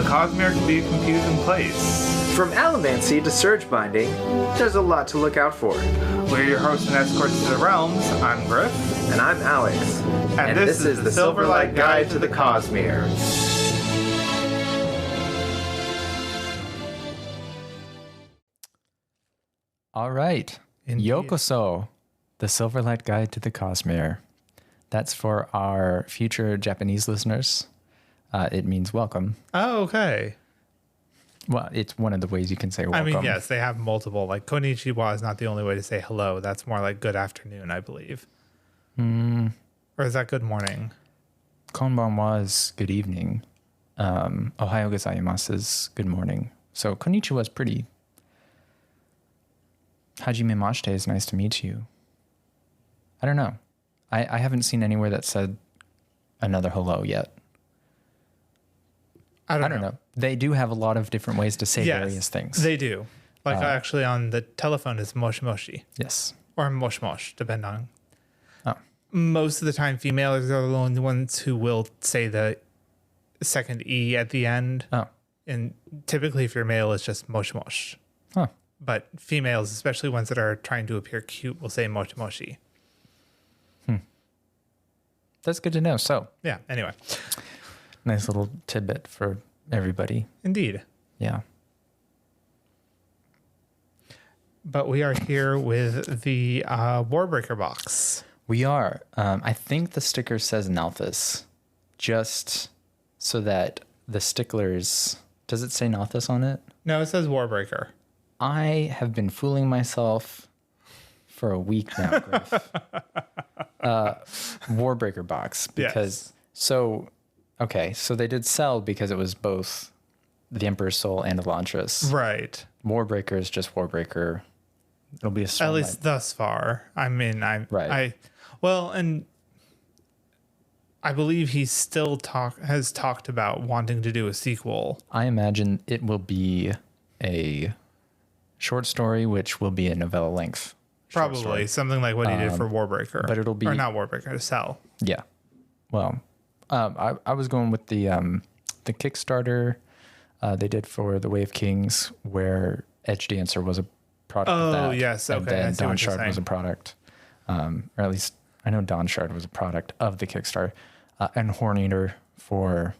Cosmere can be a confusing place. From allomancy to surge binding, there's a lot to look out for. We're your hosts and escorts to the realms. I'm Griff. And I'm Alex. And this is the Silverlight Guide to the Cosmere. All right. Indeed. Yokoso, the Silverlight Guide to the Cosmere. That's for our future Japanese listeners. It means welcome. Oh, okay. Well, it's one of the ways you can say welcome. I mean, yes, they have multiple. Like, konnichiwa is not the only way to say hello. That's more like good afternoon, I believe. Or is that good morning? Konbanwa is good evening. Ohayo gozaimasu is good morning. So konnichiwa is pretty. Hajime mashite is nice to meet you. I don't know. I haven't seen anywhere that said another hello yet. I don't know. They do have a lot of different ways to say various things. They do. Like actually on the telephone it's moshi moshi. Yes. Or mosh mosh, depending on. Oh. Most of the time females are the only ones who will say the second E at the end. Oh. And typically if you're male it's just mosh mosh. Huh. But females, especially ones that are trying to appear cute, will say moshi moshi. That's good to know. So, yeah, anyway. Nice little tidbit for everybody. Indeed. Yeah. But we are here with the Warbreaker Box. We are. I think the sticker says Nalthis, just so that the sticklers... Does it say Nalthis on it? No, it says Warbreaker. I have been fooling myself for a week now, Griff. Warbreaker Box. Because... Yes. So they did sell because it was both the Emperor's Soul and Elantris. Right. Warbreaker is just Warbreaker. It'll be a Stormlight. At least thus far. I mean, and I believe he still has talked about wanting to do a sequel. I imagine it will be a short story, which will be a novella length. Probably something like what he did for Warbreaker. But it'll be... Or not Warbreaker, to Cell. Yeah. Well... I was going with the Kickstarter they did for the Way of Kings, where Edge Dancer was a product of that. Oh, yes. Okay. And then Dawn Shard was a product. Or at least I know Dawn Shard was a product of the Kickstarter. And Horneater for...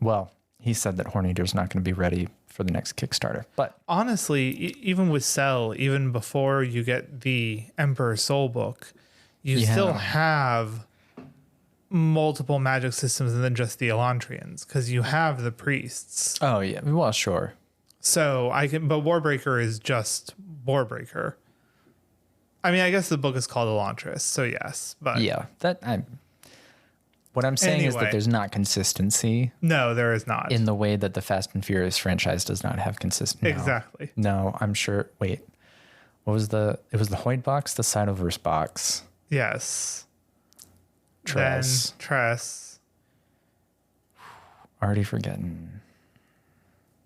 Well, he said that Horneater's not going to be ready for the next Kickstarter. But honestly, even with Cell, even before you get the Emperor's Soul book, you still have... multiple magic systems than just the Elantrians, because you have the priests. Oh yeah, well sure. So but Warbreaker is just Warbreaker. I mean, I guess the book is called Elantris, so yes, but yeah, what I'm saying is that there's not consistency. No, there is not. In the way that the Fast and Furious franchise does not have consistency. Exactly. No, I'm sure. Wait, it was the Hoyd box, the Cytoverse box. Yes. Tress. Already forgetting.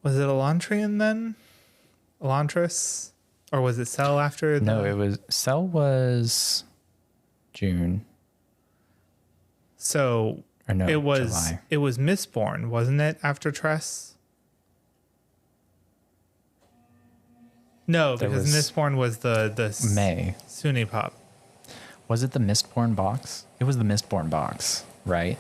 Was it Elantrian then? Elantris? Or was it Cell after? No, Cell was June. So it was July. It was Mistborn, wasn't it, after Tress? No, because Mistborn was the May. Sunni Pop. Was it the Mistborn box? It was the Mistborn box, right?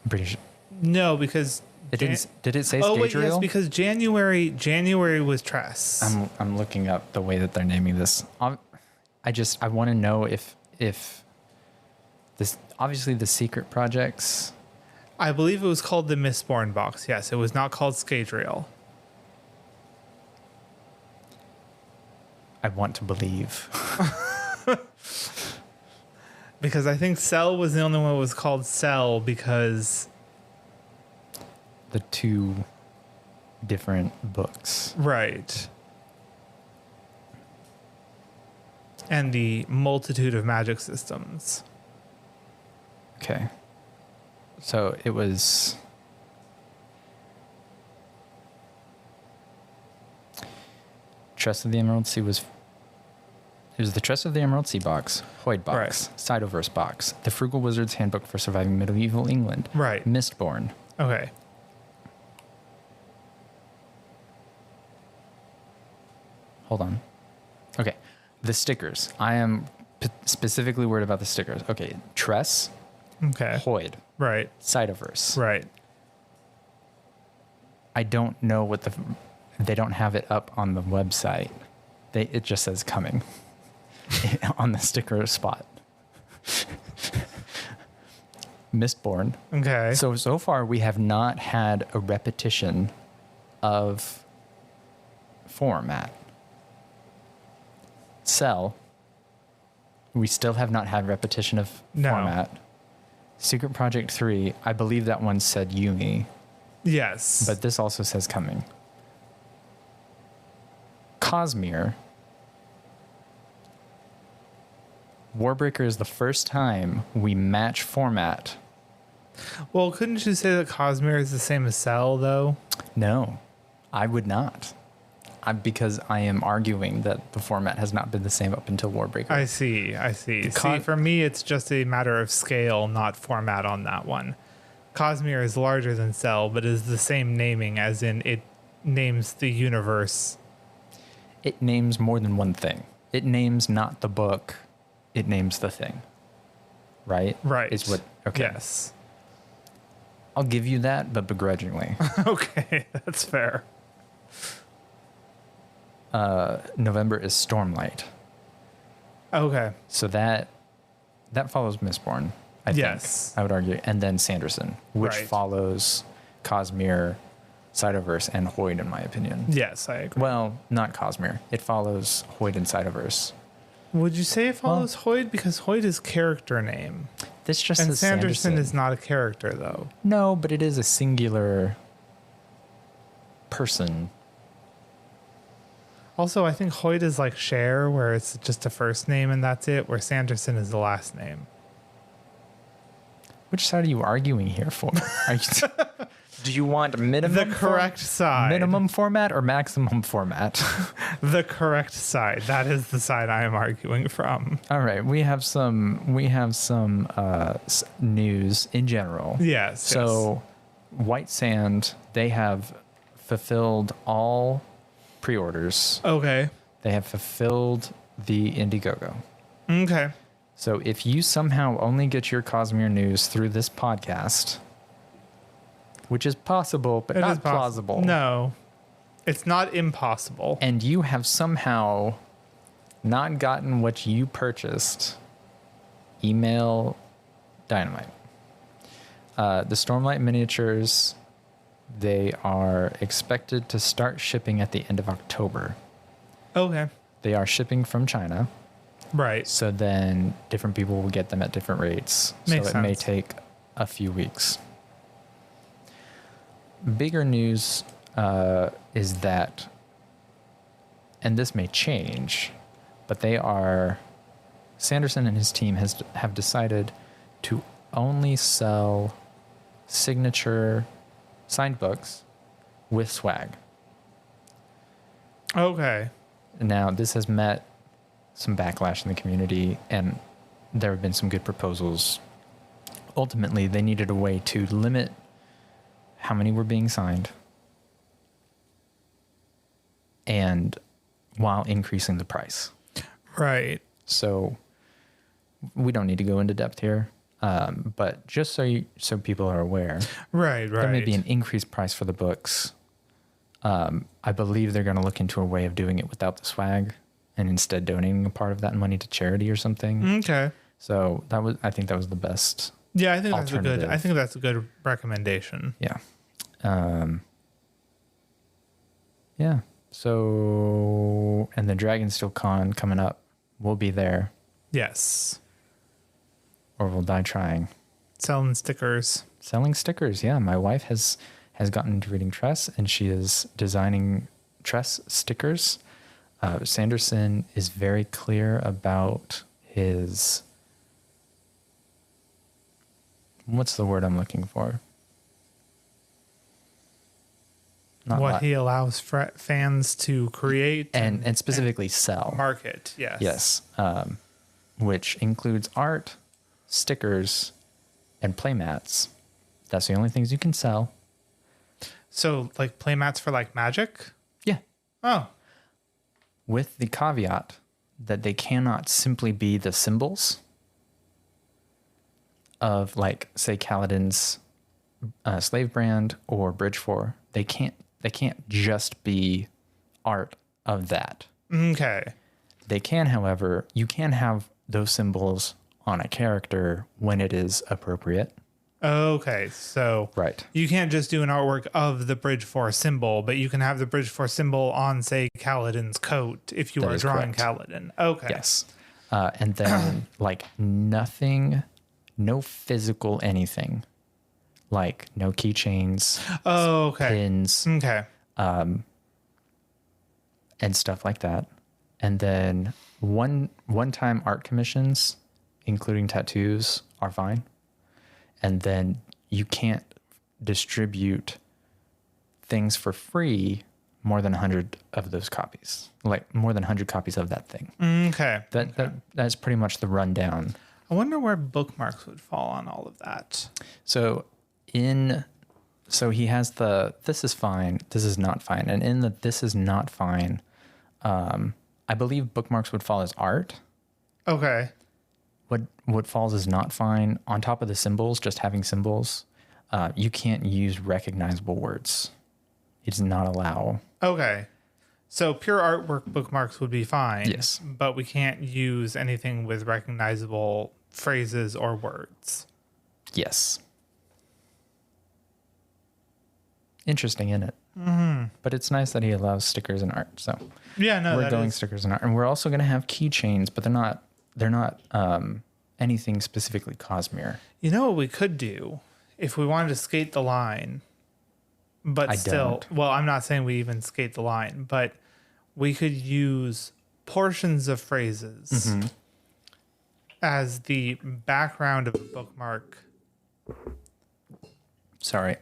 I'm pretty sure. No, because it didn't. Did it say Scadrial? Oh wait, yes, because January was Tress. I'm looking up the way that they're naming this. I want to know if this, obviously the secret projects. I believe it was called the Mistborn box. Yes, it was not called Scadrial. I want to believe. Because I think Cell was the only one that was called Cell because... the two different books. Right. And the multitude of magic systems. Okay. So it was... Trust of the Emerald Sea was There's the Tress of the Emerald Sea box, Hoyd box, Right. Cytoverse box, the Frugal Wizard's Handbook for Surviving Medieval England, Right. Mistborn. Okay. Hold on. Okay. The stickers. I am specifically worried about the stickers. Okay. Tress, Okay. Hoyd, Right. Cytoverse. Right. I don't know what they don't have it up on the website. It just says coming on the sticker spot. Mistborn. Okay. So far we have not had a repetition of format. Cell. We still have not had repetition of No. format. Secret Project 3, I believe that one said Yumi, Yes. but this also says coming. Cosmere. Warbreaker is the first time we match format. Well, couldn't you say that Cosmere is the same as Cell, though? No, I would not. Because I am arguing that the format has not been the same up until Warbreaker. I see. See, for me, it's just a matter of scale, not format on that one. Cosmere is larger than Cell, but is the same naming, as in it names the universe. It names more than one thing. It names not the book, it names the thing. Right? Right. Is what, okay. Yes. I'll give you that, but begrudgingly. Okay, that's fair. November is Stormlight. Okay. So that follows Mistborn, I think. Yes. I would argue. And then Sanderson, which Right. follows Cosmere, Cytoverse, and Hoyd, in my opinion. Yes, I agree. Well, not Cosmere. It follows Hoyd and Cytoverse. Would you say it follows Hoyd? Because Hoyd is character name. This just And says Sanderson is not a character, though. No, but it is a singular person. Also, I think Hoyd is like Cher, where it's just a first name and that's it, where Sanderson is the last name. Which side are you arguing here for? Do you want minimum The correct side. minimum format or maximum format? The correct side. That is the side I am arguing from. All right, we have some news in general. Yes. So, White Sand, they have fulfilled all pre-orders. Okay. They have fulfilled the Indiegogo. Okay. So if you somehow only get your Cosmere news through this podcast, which is possible but not plausible. No. It's not impossible. And you have somehow not gotten what you purchased, email Dynamite. The Stormlight miniatures, they are expected to start shipping at the end of October. Okay. They are shipping from China. Right. So then different people will get them at different rates. Makes so it may sense. take a few weeks. Bigger news is that, and this may change, but Sanderson and his team have decided to only sell signature signed books with swag. Okay. Now, this has met some backlash in the community, and there have been some good proposals. Ultimately, they needed a way to limit how many were being signed, and while increasing the price. Right. So we don't need to go into depth here, but just so people are aware, Right. there may be an increased price for the books. I believe they're going to look into a way of doing it without the swag and instead donating a part of that money to charity or something. Okay. So I think that was the best. Yeah, I think alternative. that's a good recommendation. Yeah. Yeah. So, and the Dragonsteel Con coming up, we'll be there, Yes. or we'll die trying. Selling stickers. Selling stickers. Yeah. My wife has gotten into reading Tress, and she is designing Tress stickers. Sanderson is very clear about his, what's the word I'm looking for? what he allows fans to create and specifically sell. Market, yes. Yes, which includes art, stickers, and playmats. That's the only things you can sell. So, like playmats for like Magic? Yeah. Oh. With the caveat that they cannot simply be the symbols of, like, say, Kaladin's slave brand or Bridge 4. They can't just be art of that. Okay. They can, however, you can have those symbols on a character when it is appropriate. Okay, so Right. you can't just do an artwork of the Bridge 4 symbol, but you can have the Bridge 4 symbol on, say, Kaladin's coat if you That are is drawing correct. Kaladin. Okay. Yes. And then, like, nothing, no physical anything, like no keychains, Oh, okay. pins, Okay. and stuff like that. And then one-time art commissions, including tattoos, are fine. And then you can't distribute things for free more than 100 of those copies, like more than 100 copies of that thing. Okay. That's pretty much the rundown. I wonder where bookmarks would fall on all of that. So he has this is fine, this is not fine. And in the this is not fine, I believe bookmarks would fall as art. Okay. What falls as not fine, on top of the symbols, just having symbols, you can't use recognizable words. It does not allow. Okay. So pure artwork bookmarks would be fine. Yes. But we can't use anything with recognizable phrases or words. Yes. Interesting, isn't it? Mm-hmm. But it's nice that he allows stickers and art. So Yeah, no, we're going stickers and art, and we're also going to have keychains, but they're not anything specifically Cosmere. You know what we could do if we wanted to skate the line, but well, I'm not saying we even skate the line, but we could use portions of phrases as the background of a bookmark. Sorry.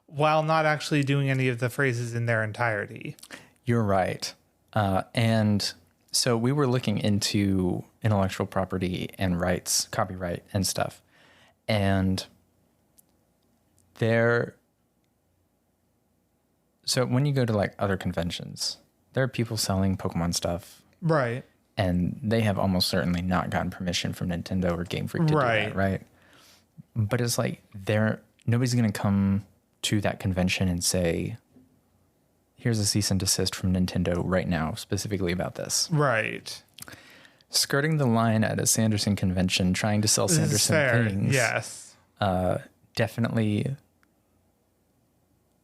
While not actually doing any of the phrases in their entirety. You're right. And so we were looking into intellectual property and rights, copyright and stuff. And so when you go to like other conventions, there are people selling Pokemon stuff. Right. And they have almost certainly not gotten permission from Nintendo or Game Freak to do that, right? But it's like nobody's going to come to that convention and say, here's a cease and desist from Nintendo right now, specifically about this. Right. Skirting the line at a Sanderson convention, trying to sell Sanderson things. Yes. Definitely,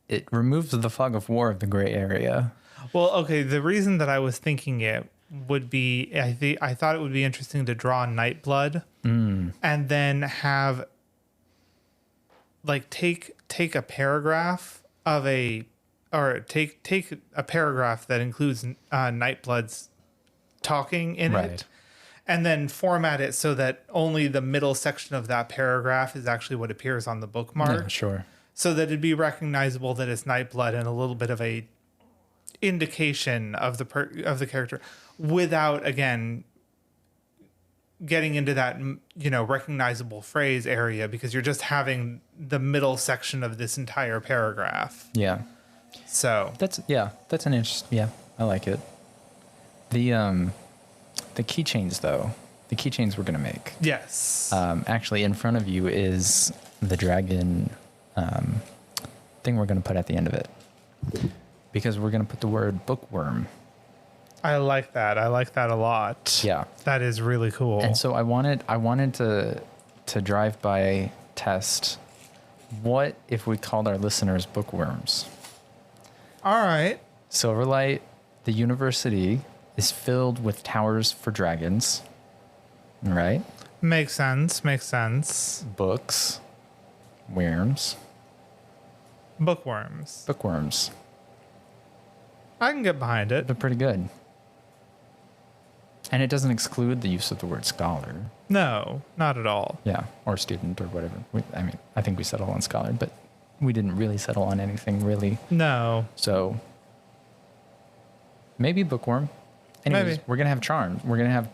it removes the fog of war of the gray area. Well, okay. The reason that I was thinking it would be, I thought it would be interesting to draw Nightblood and then have, like, take a paragraph of take a paragraph that includes Nightblood's talking in it, and then format it so that only the middle section of that paragraph is actually what appears on the bookmark. Yeah, sure. So that it'd be recognizable that it's Nightblood and a little bit of a indication of the character, without again getting into that, recognizable phrase area, because you're just having the middle section of this entire paragraph. Yeah. So that's an interest. Yeah, I like it. The keychains though, the keychains we're going to make. Yes. Actually in front of you is the dragon thing we're going to put at the end of it, because we're going to put the word bookworm. I like that. I like that a lot. Yeah. That is really cool. And so I wanted to drive by test, what if we called our listeners bookworms? All right. Silverlight, the university, is filled with towers for dragons, right? Makes sense. Books, worms. Bookworms. I can get behind it. They're pretty good. And it doesn't exclude the use of the word scholar. No, not at all. Yeah, or student or whatever. I think we settled on scholar, but we didn't really settle on anything really. No. So maybe bookworm. Anyways, Maybe. we're gonna have charms. We're gonna have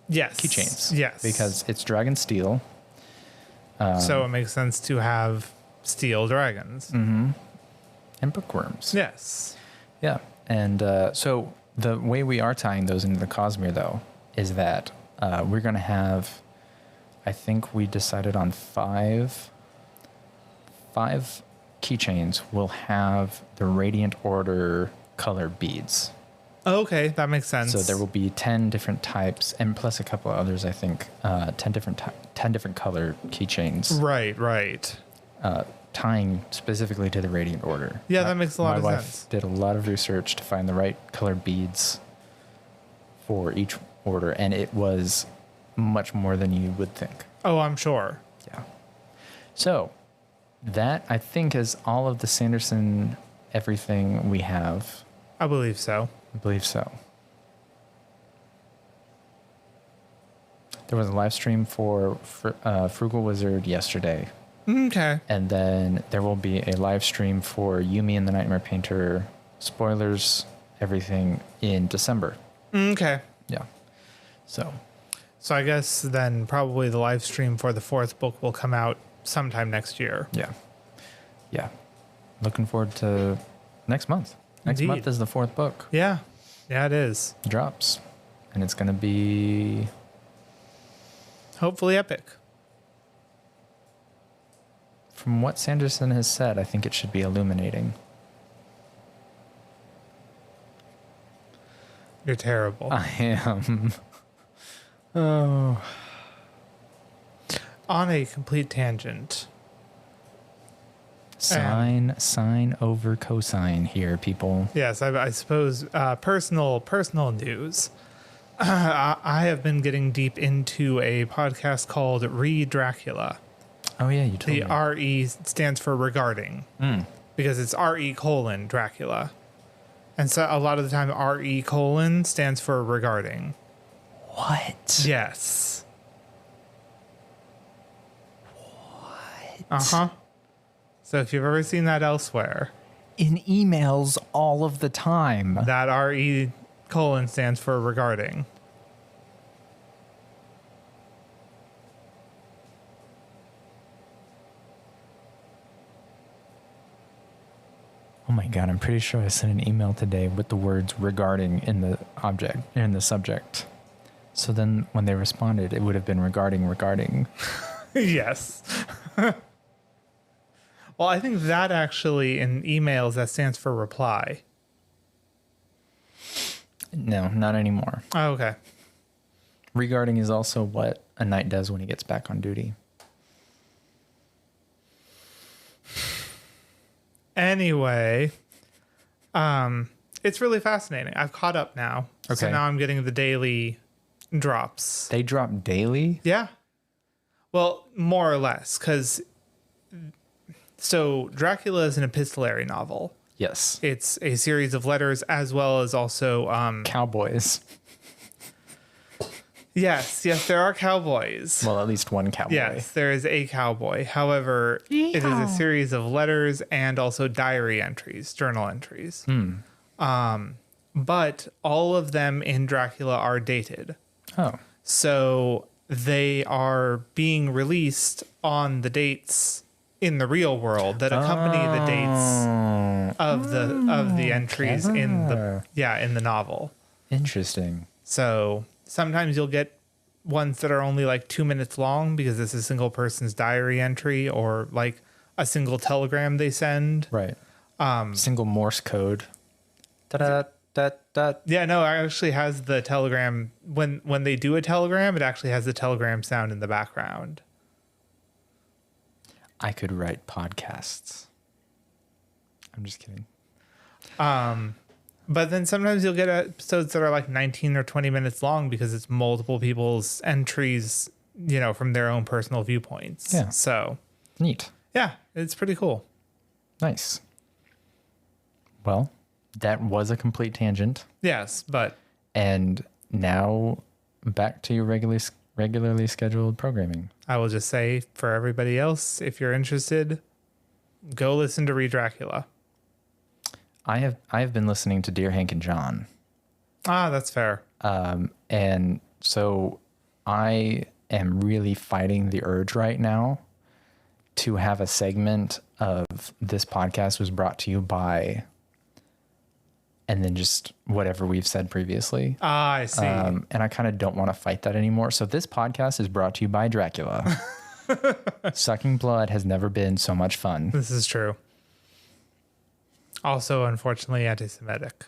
Yes. keychains. Yes. Because it's Dragonsteel. So it makes sense to have steel dragons. And bookworms. Yes. Yeah. And so the way we are tying those into the Cosmere, though, is that we're going to have, I think we decided on five keychains will have the Radiant Order color beads. Okay, that makes sense. So there will be 10 different types, and plus a couple others, I think, 10 different color keychains. Right. Tying specifically to the Radiant Order. Yeah, that makes a lot of My wife sense. did a lot of research to find the right color beads for each order, and it was much more than you would think. Oh, I'm sure. Yeah. So that, I think, is all of the Sanderson everything we have. I believe so. I believe so. There was a live stream for Frugal Wizard yesterday. Okay. And then there will be a live stream for Yumi and the Nightmare Painter, spoilers, everything in December. Okay. Yeah. So I guess then probably the live stream for the fourth book will come out sometime next year. yeah. Looking forward to next month. Next Indeed. month is the fourth book. Yeah. Yeah, it is. Drops. And it's going to be Hopefully epic. from what Sanderson has said, I think it should be illuminating. You're terrible. I am. Oh. On a complete tangent. Sine over cosine here, people. Yes, I suppose personal news. I have been getting deep into a podcast called Re Dracula. Oh, yeah, you told The me. RE stands for regarding because it's RE colon Dracula. And so a lot of the time RE colon stands for regarding. What? Yes. What? Uh-huh. So if you've ever seen that elsewhere, In emails all of the time. that RE colon stands for regarding. Oh my God, I'm pretty sure I sent an email today with the words regarding in the subject. So then when they responded, it would have been regarding. Yes. Well, I think that actually in emails that stands for reply. No, not anymore. Oh, okay. Regarding is also what a knight does when he gets back on duty. Anyway, it's really fascinating. I've caught up now. So Okay. now I'm getting the daily drops. They drop daily? Yeah. Well, more or less, because so Dracula is an epistolary novel. Yes. It's a series of letters as well as also Cowboys. yes, there are cowboys. Well, at least one cowboy. Yes, there is a cowboy. However, it is a series of letters and also diary entries, journal entries. But all of them in Dracula are dated. Oh. So they are being released on the dates in the real world that accompany the dates of the entries in the novel. Interesting. So sometimes you'll get ones that are only like 2 minutes long because it's a single person's diary entry or like a single telegram they send. Right. Single Morse code. Da-da-da-da. Yeah, no, it actually has the telegram. When they do a telegram, it actually has the telegram sound in the background. I could write podcasts. I'm just kidding. But then sometimes you'll get episodes that are like 19 or 20 minutes long because it's multiple people's entries, from their own personal viewpoints. Yeah. So, Neat. yeah, it's pretty cool. Nice. Well, that was a complete tangent. Yes, but And now back to your regularly scheduled programming. I will just say for everybody else, if you're interested, go listen to Read Dracula. I have been listening to Dear Hank and John. Ah, that's fair. And so I am really fighting the urge right now to have a segment of this podcast was brought to you by, and then just whatever we've said previously. Ah, I see. And I kind of don't want to fight that anymore. So this podcast is brought to you by Dracula. Sucking blood has never been so much fun. This is true. Also, unfortunately, anti-Semitic.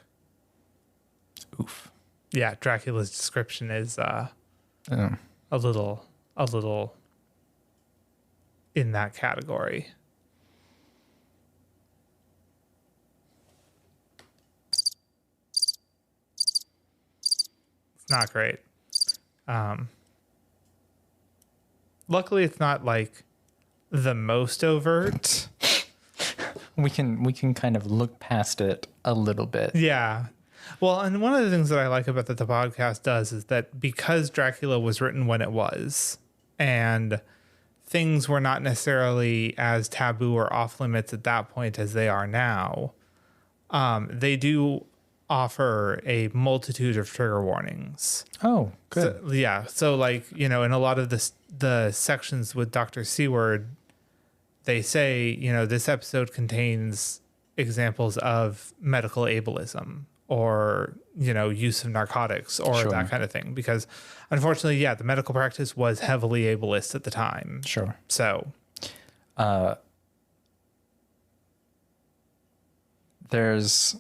Oof. Yeah, Dracula's description is a little in that category. It's not great. Luckily, it's not like the most overt. We can kind of look past it a little bit. Yeah. Well, and one of the things that I like about that the podcast does is that because Dracula was written when it was, and things were not necessarily as taboo or off limits at that point as they are now, they do offer a multitude of trigger warnings. Oh, good. So, yeah. So, like, you know, in a lot of the sections with Dr. Seward, they say, you know, this episode contains examples of medical ableism or, you know, use of narcotics or Sure. that kind of thing. Because unfortunately, yeah, the medical practice was heavily ableist at the time. Sure. So there's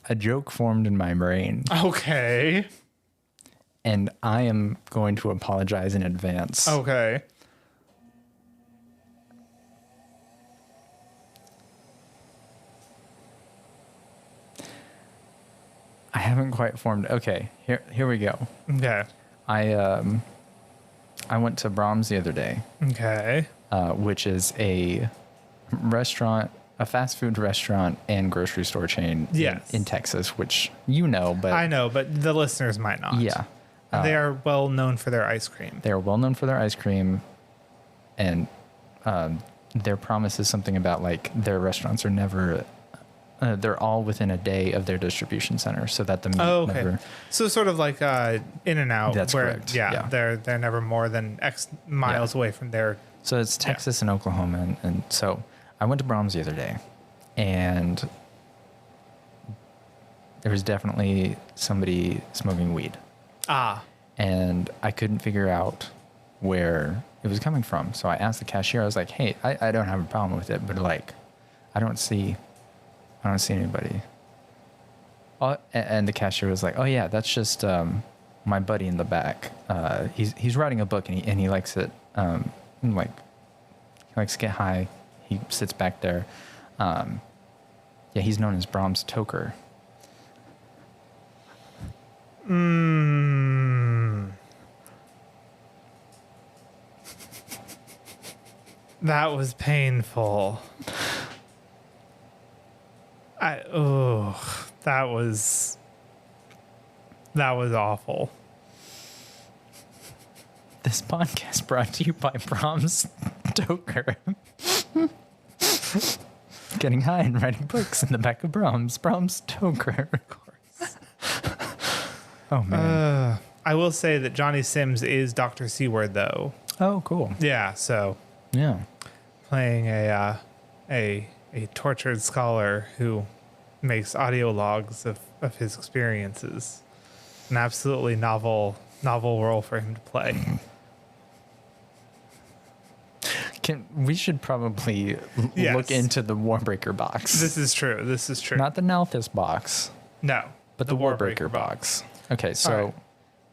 a joke formed in my brain, okay. and I am going to apologize in advance. Okay. I haven't quite formed. Okay, here we go. Okay. I went to Brahms the other day, Okay. which is a restaurant, a fast food restaurant and grocery store chain Yes. in Texas, which you know, but I know, but the listeners might not. yeah, They are well known for their ice cream. they are well known for their ice cream, and their promise is something about like their restaurants are never. They're all within a day of their distribution center, so that the meat never. So sort of like In and Out. That's where, correct. Yeah, Yeah. they're never more than X miles away from their. So it's Texas and Oklahoma, and so I went to Brahms the other day, and there was definitely somebody smoking weed, and I couldn't figure out where it was coming from. So I asked the cashier. I was like, "Hey, I don't have a problem with it, but like, I don't see anybody." And the cashier was like, "Oh yeah, that's just my buddy in the back. He's writing a book and he likes it. Like he likes to get high. He sits back there. Yeah, he's known as Brahms Toker." That was painful. That was awful. This podcast brought to you by Brahms Toker. Getting high and writing books in the back of Brahms Toker. Of course. Oh man. I will say that Johnny Sims is Dr. Seward though. Oh, cool. Yeah, so Yeah. playing a tortured scholar who makes audio logs of his experiences. An absolutely novel role for him to play. We should probably Yes. look into the Warbreaker box. This is true. Not the Nalthis box, No, but the Warbreaker box. Okay, so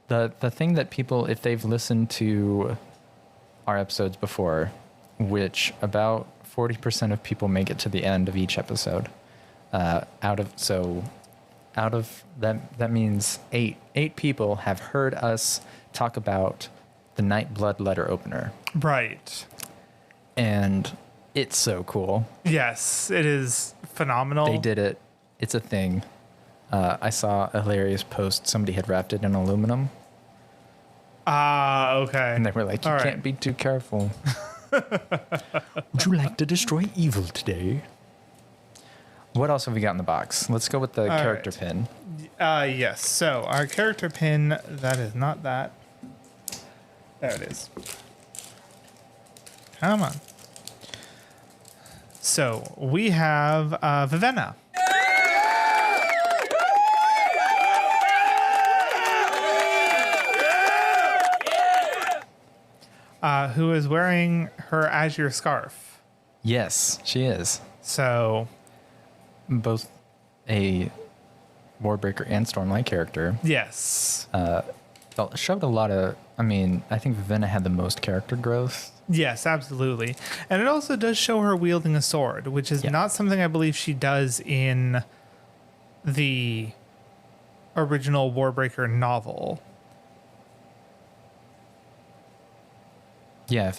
the thing that people, if they've listened to our episodes before, which about 40% of people make it to the end of each episode, out of that means eight people have heard us talk about the Night Blood letter opener. Right. And it's so cool. Yes, it is phenomenal. They did it. It's a thing. I saw a hilarious post. Somebody had wrapped it in aluminum. Ah, okay. And they were like, you can't be too careful. Would you like to destroy evil today? What else have we got in the box? Let's go with the character pin. Yes. So our character pin, that is not that. There it is. Come on. So we have Vivenna. Who is wearing her azure scarf. Yes, she is. So both a Warbreaker and Stormlight character. Yes. Showed a lot of, I think Vivenna had the most character growth. Yes, absolutely. And it also does show her wielding a sword, which is not something I believe she does in the original Warbreaker novel. Yeah,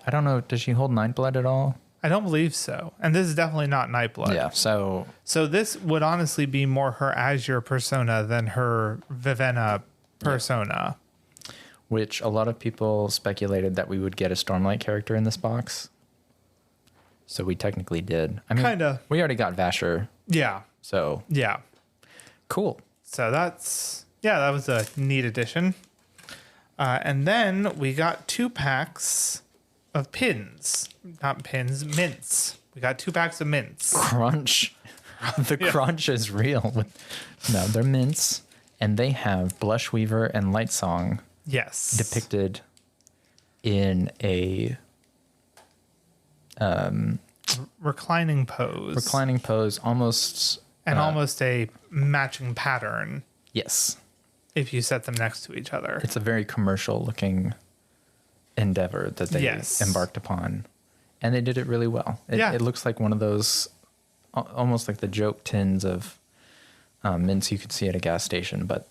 I don't know, does she hold Nightblood at all? I don't believe so. And this is definitely not Nightblood. Yeah, so this would honestly be more her Azure persona than her Vivenna persona. Yeah. Which a lot of people speculated that we would get a Stormlight character in this box. So we technically did. Kinda. We already got Vasher. Yeah. So. Yeah. Cool. So that was a neat addition. And then we got 2 packs of pins. Not pins, mints. We got 2 packs of mints. Crunch. The crunch is real. No, they're mints. And they have Blushweaver and Lightsong depicted in a reclining pose. Almost. And almost a matching pattern. Yes. If you set them next to each other. It's a very commercial looking endeavor that they embarked upon. And they did it really well. It looks like one of those, almost like the joke tins of mints you could see at a gas station, but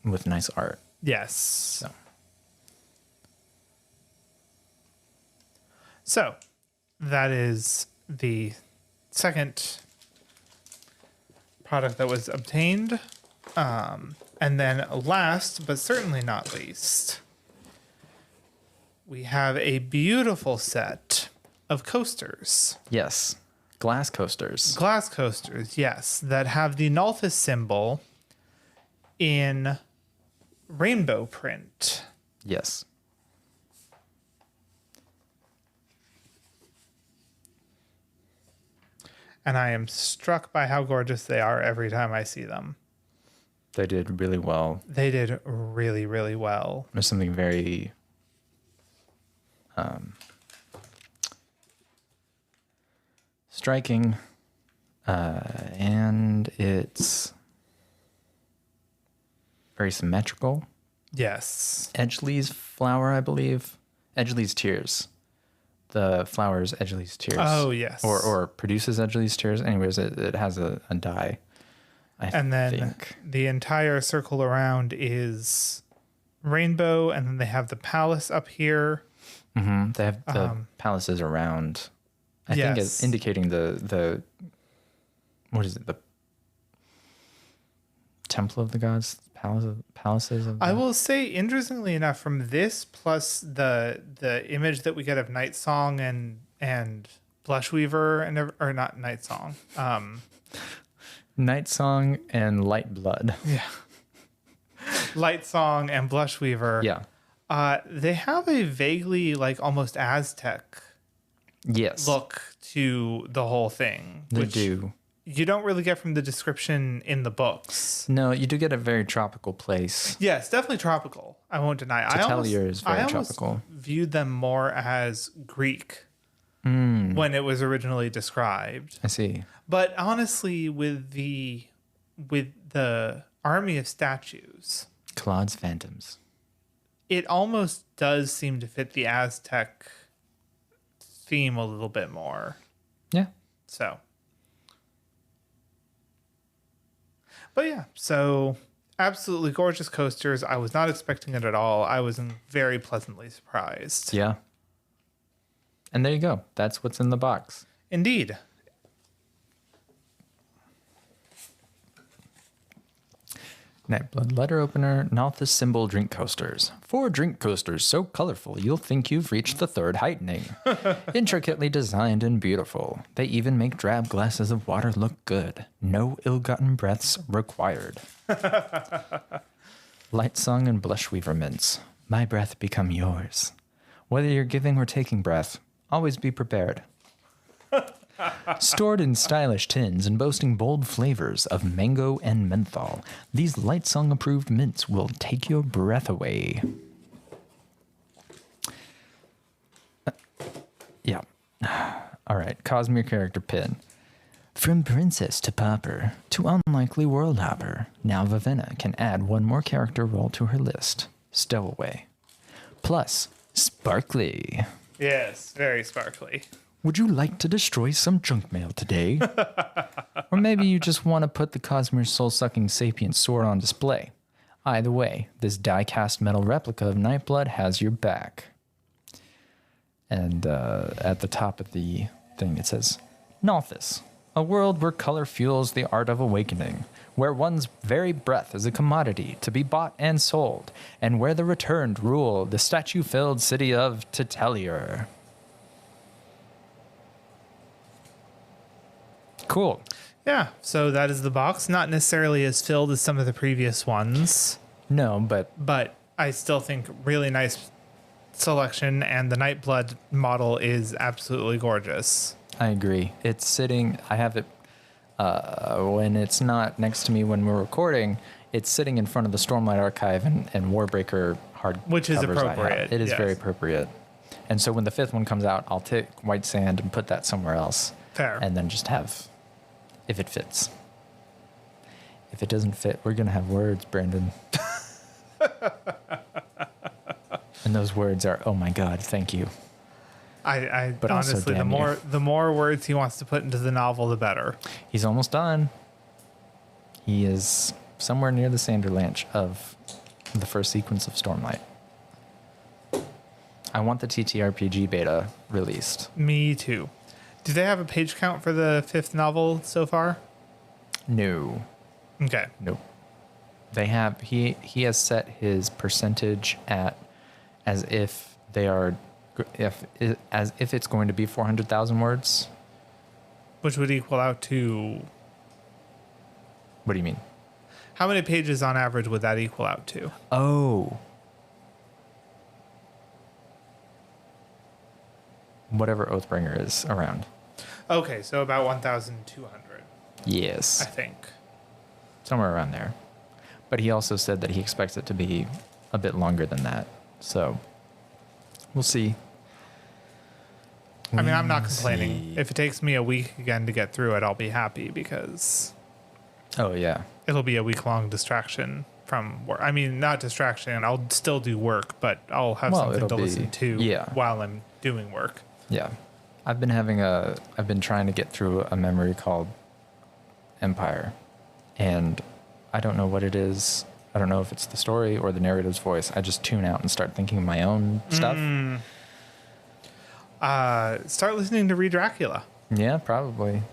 with nice art. Yes. So that is the second product that was obtained. And then last, but certainly not least, we have a beautiful set of coasters. Yes. Glass coasters. Glass coasters, yes, that have the Nalthis symbol in rainbow print. Yes. And I am struck by how gorgeous they are every time I see them. They did really well. They did really, really well. There's something very striking, and it's very symmetrical. Yes. Edgeley's flower, I believe. Edgeley's tears. The flower is Edgeley's tears. Oh, yes. Or produces Edgeley's tears. Anyways, it has a dye. And then the entire circle around is rainbow, and then they have the palace up here. Mm-hmm. They have the palaces around. I think it's indicating the what is it? The temple of the gods, palaces of the... I will say, interestingly enough, from this plus the image that we get of Night Song and Blushweaver or not Night Song. Night Song and Light Blood. Yeah. Light Song and Blushweaver. Yeah. They have a vaguely like almost Aztec look to the whole thing. They which do. You don't really get from the description in the books. No, you do get a very tropical place. Yes, definitely tropical. I won't deny. Totalier is very tropical. Viewed them more as Greek when it was originally described. I see. But honestly, with the army of statues, Claude's Phantoms, it almost does seem to fit the Aztec theme a little bit more. Yeah. So. But yeah, so absolutely gorgeous coasters. I was not expecting it at all. I was very pleasantly surprised. Yeah. And there you go. That's what's in the box. Indeed. Nightblood letter opener, Nalthis symbol drink coasters. 4 drink coasters so colorful you'll think you've reached the 3rd heightening. Intricately designed and beautiful. They even make drab glasses of water look good. No ill-gotten breaths required. Light Song and Blush Weaver mints. My breath become yours. Whether you're giving or taking breath, always be prepared. Stored in stylish tins and boasting bold flavors of mango and menthol, these Light Song approved mints will take your breath away. Yeah. All right. Cosmere character pin. From princess to pauper to unlikely world hopper, now Vivenna can add one more character role to her list. Stowaway. Plus, sparkly. Yes, very sparkly. Would you like to destroy some junk mail today? Or maybe you just want to put the Cosmere soul-sucking sapient sword on display. Either way, this die-cast metal replica of Nightblood has your back. And at the top of the thing it says, Nalthis, a world where color fuels the art of awakening, where one's very breath is a commodity to be bought and sold, and where the returned rule the statue-filled city of Titelier. Cool. Yeah, so that is the box. Not necessarily as filled as some of the previous ones. No, but I still think really nice selection, and the Nightblood model is absolutely gorgeous. I agree. It's sitting, I have it, when it's not next to me when we're recording, it's sitting in front of the Stormlight Archive and Warbreaker hard Which is covers I have. appropriate. It is yes. very appropriate. And so when the 5th one comes out, I'll take White Sand and put that somewhere else. Fair. And then just have, if it fits. If it doesn't fit, we're going to have words, Brandon. And those words are, oh my God, thank you. But also, honestly, damn you. the more words he wants to put into the novel, the better. He's almost done. He is somewhere near the Sanderlanche of the first sequence of Stormlight. I want the TTRPG beta released. Me too. Do they have a page count for the 5th novel so far? No. Okay. Nope. They have he has set his percentage at as if they are as if it's going to be 400,000 words. Which would equal out to... What do you mean? How many pages on average would that equal out to? Oh. Whatever Oathbringer is around. Okay, so about 1,200. Yes. I think. Somewhere around there. But he also said that he expects it to be a bit longer than that. So we'll see. I mean, I'm not complaining. If it takes me a week again to get through it, I'll be happy because Oh, yeah. it'll be a week-long distraction from work. I mean, not distraction. I'll still do work, but I'll have something to listen to while I'm doing work. Yeah. I've been trying to get through a memory called Empire, and I don't know what it is. I don't know if it's the story or the narrator's voice. I just tune out and start thinking of my own stuff. Start listening to Read Dracula. Yeah, probably.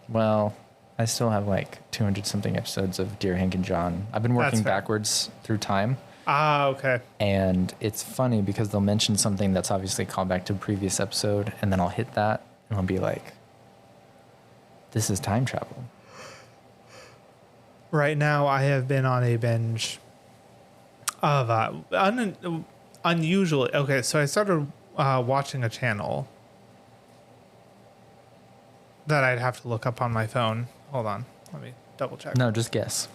Well, I still have like 200 something episodes of Dear Hank and John. I've been working backwards through time. Ah, okay. And it's funny because they'll mention something that's obviously a callback to a previous episode, and then I'll hit that and I'll be like, this is time travel. Right now, I have been on a binge of unusually. Okay, so I started watching a channel that I'd have to look up on my phone. Hold on, let me double check. No, just guess.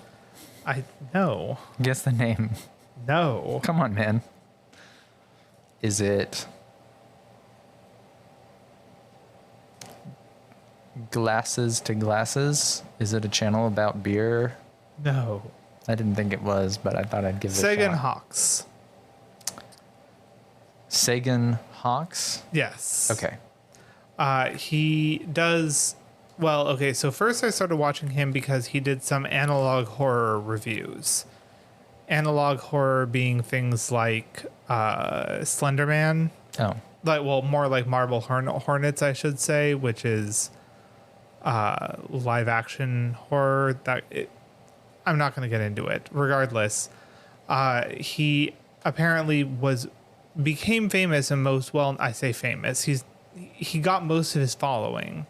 No. Guess the name. No. Come on, man. Is it Glasses to Glasses? Is it a channel about beer? No. I didn't think it was, but I thought I'd give it a Sagan shot. Hawks. Sagan Hawks? Yes. Okay. He does well. Okay, so first I started watching him because he did some analog horror reviews. Analog horror being things like Slender Man. Oh. More like Marble Hornets, I should say, which is live action horror. I'm not going to get into it. Regardless, he apparently became famous and I say famous. He got most of his following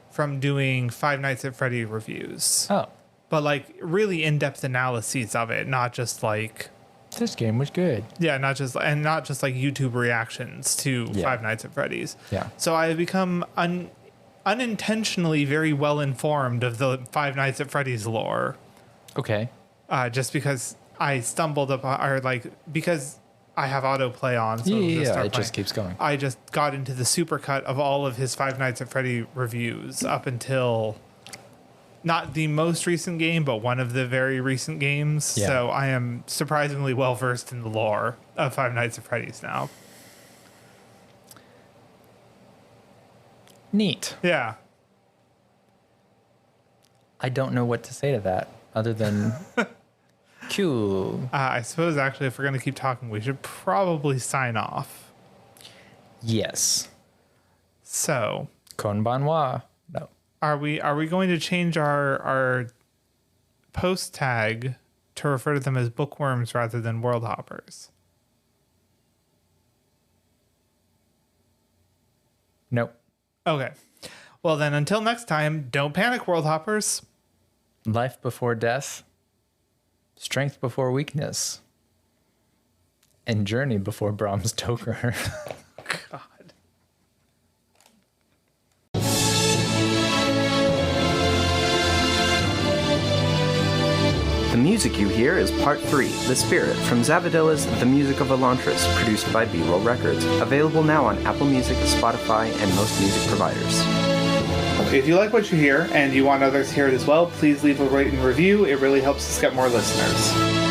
from doing Five Nights at Freddy reviews. Oh. But like really in-depth analyses of it, not just like this game was good. Yeah, not just like YouTube reactions to Five Nights at Freddy's. Yeah. So I have become unintentionally very well informed of the Five Nights at Freddy's lore. Okay. Just because I stumbled upon, because I have autoplay on. So it just keeps going. I just got into the supercut of all of his Five Nights at Freddy reviews up until not the most recent game, but one of the very recent games. Yeah. So I am surprisingly well versed in the lore of Five Nights at Freddy's now. Neat. Yeah. I don't know what to say to that other than cool. I suppose actually if we're going to keep talking, we should probably sign off. Yes. So. Konbanwa. No. Are we going to change our post tag to refer to them as bookworms rather than world hoppers? Nope. Okay. Well then, until next time, don't panic, world hoppers. Life before death, strength before weakness, and journey before Bram Stoker. God. The music you hear is Part 3, The Spirit, from Zavadilla's The Music of Elantris, produced by B-Roll Records. Available now on Apple Music, Spotify, and most music providers. If you like what you hear and you want others to hear it as well, please leave a rate and review. It really helps us get more listeners.